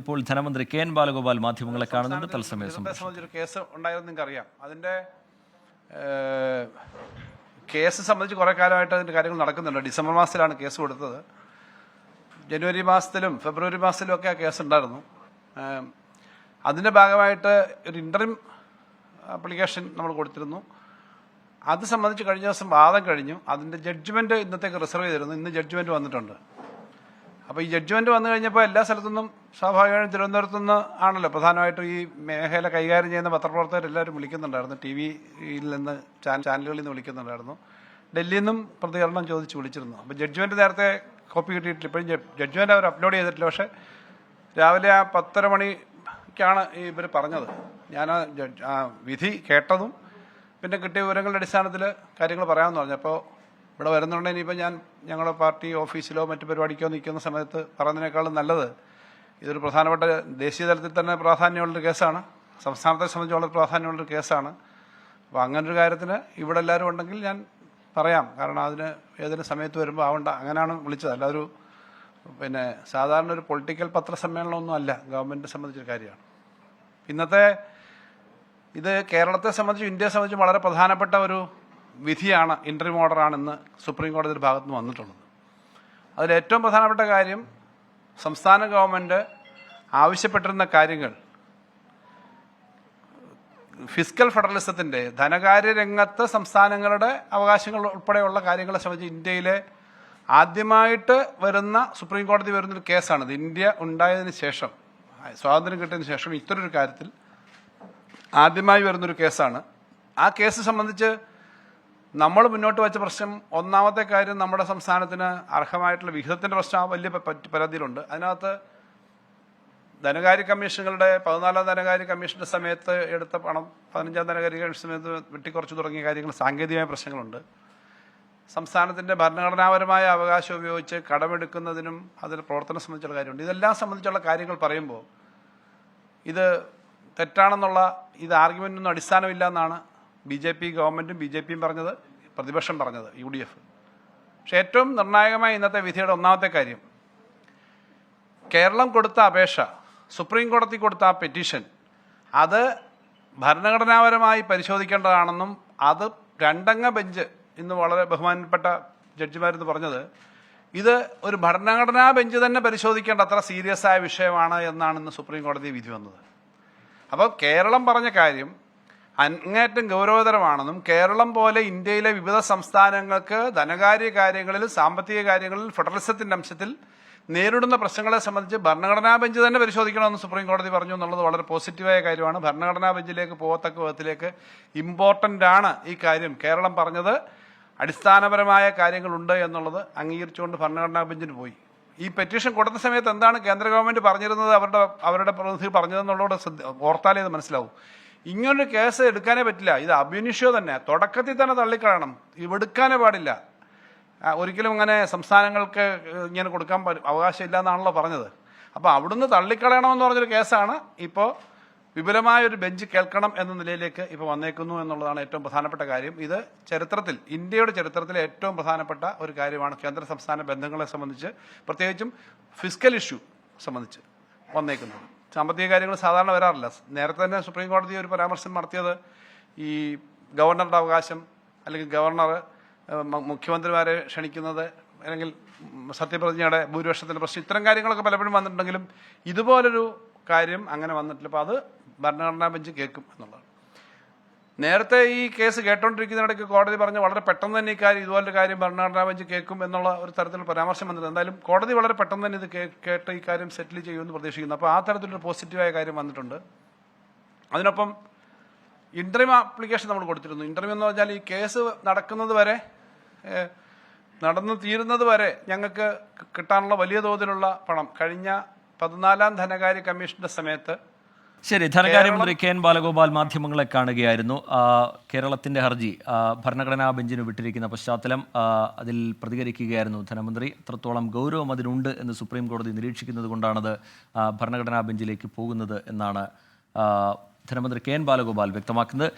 ഇപ്പോൾ ധനമന്ത്രി K N Balagopal മാധ്യമങ്ങളെ കാണുന്നുണ്ട്. തത്സമയം സംബന്ധിച്ചൊരു കേസ് ഉണ്ടായിരുന്നു നിങ്ങൾക്ക് അറിയാം. അതിൻ്റെ കേസ് സംബന്ധിച്ച് കുറേ കാലമായിട്ട് അതിൻ്റെ കാര്യങ്ങൾ നടക്കുന്നുണ്ട്. ഡിസംബർ മാസത്തിലാണ് കേസ് കൊടുത്തത്. ജനുവരി മാസത്തിലും ഫെബ്രുവരി മാസത്തിലും ഒക്കെ ആ കേസ് ഉണ്ടായിരുന്നു. അതിൻ്റെ ഭാഗമായിട്ട് ഒരു ഇൻ്ററിം ആപ്ലിക്കേഷൻ നമ്മൾ കൊടുത്തിരുന്നു. അത് സംബന്ധിച്ച് കഴിഞ്ഞ ദിവസം വാദം കഴിഞ്ഞു. അതിൻ്റെ ജഡ്ജ്മെൻറ്റ് ഇന്നത്തേക്ക് റിസർവ് ചെയ്തിരുന്നു. ഇന്ന് ജഡ്ജ്മെൻറ്റ് വന്നിട്ടുണ്ട്. അപ്പോൾ ഈ ജഡ്ജ്മെൻറ്റ് വന്നു കഴിഞ്ഞപ്പോൾ എല്ലാ സ്ഥലത്തുനിന്നും സ്വാഭാവികമായും തിരുവനന്തപുരത്തുനിന്ന് ആണല്ലോ പ്രധാനമായിട്ടും ഈ മേഖല കൈകാര്യം ചെയ്യുന്ന പത്രപ്രവർത്തകരെല്ലാവരും വിളിക്കുന്നുണ്ടായിരുന്നു. ടി വിയിൽ നിന്ന് ചാനലുകളിൽ നിന്ന് വിളിക്കുന്നുണ്ടായിരുന്നു. ഡൽഹിയിൽ നിന്നും പ്രതികരണം ചോദിച്ച് വിളിച്ചിരുന്നു. അപ്പോൾ ജഡ്ജ്മെൻറ്റ് നേരത്തെ കോപ്പി കിട്ടിയിട്ടില്ല. ഇപ്പോഴും ജഡ്ജ്മെൻറ്റ് അവർ അപ്ലോഡ് ചെയ്തിട്ടില്ല. പക്ഷേ രാവിലെ 10:30 മണിക്കാണ് ഇവർ പറഞ്ഞത്. ഞാൻ ആ വിധി കേട്ടതും പിന്നെ കിട്ടിയ വിവരങ്ങളുടെ അടിസ്ഥാനത്തിൽ കാര്യങ്ങൾ പറയാമെന്ന് പറഞ്ഞു. അപ്പോൾ ഇവിടെ വരുന്നുണ്ടെങ്കിൽ ഇനിയിപ്പോൾ ഞങ്ങളുടെ പാർട്ടി ഓഫീസിലോ മറ്റു പരിപാടിക്കോ നിൽക്കുന്ന സമയത്ത് പറയുന്നതിനേക്കാളും നല്ലത് ഇതൊരു പ്രധാനപ്പെട്ട ദേശീയ തലത്തിൽ തന്നെ പ്രാധാന്യമുള്ളൊരു കേസാണ്. സംസ്ഥാനത്തെ സംബന്ധിച്ച് വളരെ പ്രാധാന്യമുള്ളൊരു കേസാണ്. അപ്പോൾ അങ്ങനൊരു കാര്യത്തിന് ഇവിടെ എല്ലാവരും ഉണ്ടെങ്കിൽ ഞാൻ പറയാം. കാരണം അതിന് ഏതെങ്കിലും സമയത്ത് വരുമ്പോൾ ആവണ്ട, അങ്ങനെയാണ് വിളിച്ചത്. അല്ല ഒരു സാധാരണ ഒരു പൊളിറ്റിക്കൽ പത്രസമ്മേളനമൊന്നും അല്ല, ഗവൺമെൻറ്റിനെ സംബന്ധിച്ചൊരു കാര്യമാണ്. ഇന്നത്തെ ഇത് കേരളത്തെ സംബന്ധിച്ചും ഇന്ത്യയെ സംബന്ധിച്ചും വളരെ പ്രധാനപ്പെട്ട ഒരു വിധിയാണ്, ഇൻട്രീം ഓർഡറാണ് ഇന്ന് സുപ്രീം കോടതിയുടെ ഭാഗത്ത് നിന്ന് വന്നിട്ടുള്ളത്. അതിലേറ്റവും പ്രധാനപ്പെട്ട കാര്യം സംസ്ഥാന ഗവൺമെൻറ് ആവശ്യപ്പെട്ടിരുന്ന കാര്യങ്ങൾ ഫിസ്ക്കൽ ഫെഡറലിസത്തിൻ്റെ ധനകാര്യ രംഗത്ത് സംസ്ഥാനങ്ങളുടെ അവകാശങ്ങൾ ഉൾപ്പെടെയുള്ള കാര്യങ്ങളെ സംബന്ധിച്ച് ഇന്ത്യയിലെ ആദ്യമായിട്ട് വരുന്ന സുപ്രീം കോടതി വരുന്നൊരു കേസാണിത്. ഇന്ത്യ ഉണ്ടായതിന് ശേഷം, സ്വാതന്ത്ര്യം കിട്ടിയതിന് ശേഷം ഇത്തരൊരു കാര്യത്തിൽ ആദ്യമായി വരുന്നൊരു കേസാണ്. ആ കേസ് സംബന്ധിച്ച് നമ്മൾ മുന്നോട്ട് വെച്ച പ്രശ്നം, ഒന്നാമത്തെ കാര്യം നമ്മുടെ സംസ്ഥാനത്തിന് അർഹമായിട്ടുള്ള വിഹിതത്തിൻ്റെ പ്രശ്നം വലിയ പരാതിയിലുണ്ട്. അതിനകത്ത് ധനകാര്യ കമ്മീഷനുകളുടെ 14ാം ധനകാര്യ കമ്മീഷൻ്റെ സമയത്ത് എടുത്ത പണം 15ാം ധനകാര്യ കമ്മീഷൻ സമയത്ത് വെട്ടിക്കുറച്ച് തുടങ്ങിയ കാര്യങ്ങൾ, സാങ്കേതികമായ പ്രശ്നങ്ങളുണ്ട്. സംസ്ഥാനത്തിൻ്റെ ഭരണഘടനാപരമായ അവകാശം ഉപയോഗിച്ച് കടമെടുക്കുന്നതിനും അതിൽ പ്രവർത്തനം സംബന്ധിച്ചുള്ള കാര്യമുണ്ട്. ഇതെല്ലാം സംബന്ധിച്ചുള്ള കാര്യങ്ങൾ പറയുമ്പോൾ ഇത് തെറ്റാണെന്നുള്ള ഇത് ആർഗ്യുമെൻ്റൊന്നും അടിസ്ഥാനമില്ല എന്നാണ് BJP ഗവൺമെൻറ്റും BJPയും പറഞ്ഞത്, പ്രതിപക്ഷം പറഞ്ഞത്, UDF. പക്ഷെ ഏറ്റവും നിർണായകമായ ഇന്നത്തെ വിധിയുടെ ഒന്നാമത്തെ കാര്യം, കേരളം കൊടുത്ത അപേക്ഷ, സുപ്രീം കോടതി കൊടുത്ത ആ പെറ്റീഷൻ, അത് ഭരണഘടനാപരമായി പരിശോധിക്കേണ്ടതാണെന്നും അത് 2-അംഗ ബെഞ്ച് ഇന്ന് വളരെ ബഹുമാനപ്പെട്ട ജഡ്ജിമാരെന്ന് പറഞ്ഞത് ഇത് ഒരു ഭരണഘടനാ ബെഞ്ച് തന്നെ പരിശോധിക്കേണ്ട അത്ര സീരിയസ് ആയ വിഷയമാണ് എന്നാണ് ഇന്ന് സുപ്രീം കോടതി വിധി വന്നത്. അപ്പോൾ കേരളം പറഞ്ഞ കാര്യം അങ്ങേറ്റം ഗൗരവതരമാണെന്നും കേരളം പോലെ ഇന്ത്യയിലെ വിവിധ സംസ്ഥാനങ്ങൾക്ക് ധനകാര്യ കാര്യങ്ങളിൽ, സാമ്പത്തിക കാര്യങ്ങളിൽ ഫെഡറലിസത്തിൻ്റെ അംശത്തിൽ നേരിടുന്ന പ്രശ്നങ്ങളെ സംബന്ധിച്ച് ഭരണഘടനാ ബെഞ്ച് തന്നെ പരിശോധിക്കണമെന്ന് സുപ്രീം കോടതി പറഞ്ഞു എന്നുള്ളത് വളരെ പോസിറ്റീവായ കാര്യമാണ്. ഭരണഘടനാ ബെഞ്ചിലേക്ക് പോകത്തക്ക വിധത്തിലേക്ക് ഇമ്പോർട്ടൻ്റ് ആണ് ഈ കാര്യം. കേരളം പറഞ്ഞത് അടിസ്ഥാനപരമായ കാര്യങ്ങളുണ്ട് എന്നുള്ളത് അംഗീകരിച്ചുകൊണ്ട് ഭരണഘടനാ ബെഞ്ചിന് പോയി. ഈ പെറ്റീഷൻ കൊടുത്ത സമയത്ത് എന്താണ് കേന്ദ്ര ഗവൺമെൻറ് പറഞ്ഞിരുന്നത്, അവരുടെ പ്രതിനിധി പറഞ്ഞതെന്നുള്ളതോടെ ഓർത്താലേ ഇത് മനസ്സിലാവും. ഇങ്ങനൊരു കേസ് എടുക്കാനേ പറ്റില്ല. ഇത് അബ്യുനിഷ്യോ തന്നെ, തുടക്കത്തിൽ തന്നെ തള്ളിക്കളയണം, എടുക്കാനേ പാടില്ല. ഒരിക്കലും അങ്ങനെ സംസ്ഥാനങ്ങൾക്ക് ഇങ്ങനെ കൊടുക്കാൻ അവകാശമില്ല എന്നാണല്ലോ പറഞ്ഞത്. അപ്പോൾ അവിടുന്ന് തള്ളിക്കളയണമെന്ന് പറഞ്ഞൊരു കേസാണ് ഇപ്പോൾ വിപുലമായൊരു ബെഞ്ച് കേൾക്കണം എന്ന നിലയിലേക്ക് ഇപ്പോൾ വന്നേക്കുന്നു എന്നുള്ളതാണ് ഏറ്റവും പ്രധാനപ്പെട്ട കാര്യം. ഇത് ചരിത്രത്തിൽ, ഇന്ത്യയുടെ ചരിത്രത്തിലെ ഏറ്റവും പ്രധാനപ്പെട്ട ഒരു കാര്യമാണ് കേന്ദ്ര സംസ്ഥാന ബന്ധങ്ങളെ സംബന്ധിച്ച്, പ്രത്യേകിച്ചും ഫിസ്ക്കൽ ഇഷ്യൂ സംബന്ധിച്ച് വന്നേക്കുന്നത്. സാമ്പത്തിക കാര്യങ്ങൾ സാധാരണ വരാറില്ല. നേരത്തെ തന്നെ സുപ്രീം കോടതി ഒരു പരാമർശം നടത്തിയത് ഈ ഗവർണറുടെ അവകാശം, അല്ലെങ്കിൽ ഗവർണർ മുഖ്യമന്ത്രിമാരെ ക്ഷണിക്കുന്നത്, അല്ലെങ്കിൽ സത്യപ്രതിജ്ഞയുടെ ഭൂരിപക്ഷത്തിൻ്റെ പ്രശ്നം, ഇത്തരം കാര്യങ്ങളൊക്കെ പലപ്പോഴും വന്നിട്ടുണ്ടെങ്കിലും ഇതുപോലൊരു കാര്യം അങ്ങനെ വന്നിട്ടില്ല. അപ്പോൾ അത് ഭരണഘടനാ ബെഞ്ച് കേൾക്കും എന്നുള്ളതാണ്. നേരത്തെ ഈ കേസ് കേട്ടോണ്ടിരിക്കുന്നതിനിടയ്ക്ക് കോടതി പറഞ്ഞ് വളരെ പെട്ടെന്ന് തന്നെ ഈ കാര്യം, ഇതുപോലൊരു കാര്യം ഭരണഘടനാ ബെഞ്ച് കേൾക്കും എന്നുള്ള ഒരു തരത്തിൽ പരാമർശം വന്നത്. എന്തായാലും കോടതി വളരെ പെട്ടെന്ന് തന്നെ ഇത് കേട്ട് ഈ കാര്യം സെറ്റിൽ ചെയ്യുമെന്ന് പ്രതീക്ഷിക്കുന്നു. അപ്പോൾ ആ തരത്തിലൊരു പോസിറ്റീവായ കാര്യം വന്നിട്ടുണ്ട്. അതിനൊപ്പം ഇൻട്രീം ആപ്ലിക്കേഷൻ നമ്മൾ കൊടുത്തിരുന്നു. ഇൻട്രീം എന്ന് പറഞ്ഞാൽ ഈ കേസ് നടക്കുന്നത് വരെ, നടന്നു തീരുന്നത് വരെ ഞങ്ങൾക്ക് കിട്ടാനുള്ള വലിയ തോതിലുള്ള പണം കഴിഞ്ഞ 14ാം ധനകാര്യ കമ്മീഷന്റെ സമയത്ത്. ശരി, ധനകാര്യമന്ത്രി കെ എൻ ബാലഗോപാൽ മാധ്യമങ്ങളെ കാണുകയായിരുന്നു. കേരളത്തിൻ്റെ ഹർജി ഭരണഘടനാ ബെഞ്ചിന് വിട്ടിരിക്കുന്ന പശ്ചാത്തലം, അതിൽ പ്രതികരിക്കുകയായിരുന്നു ധനമന്ത്രി. എത്രത്തോളം ഗൗരവം അതിനുണ്ട് എന്ന് സുപ്രീം കോടതി നിരീക്ഷിക്കുന്നത് കൊണ്ടാണത് ഭരണഘടനാ ബെഞ്ചിലേക്ക് പോകുന്നത് എന്നാണ് ധനമന്ത്രി കെ എൻ ബാലഗോപാൽ വ്യക്തമാക്കുന്നത്.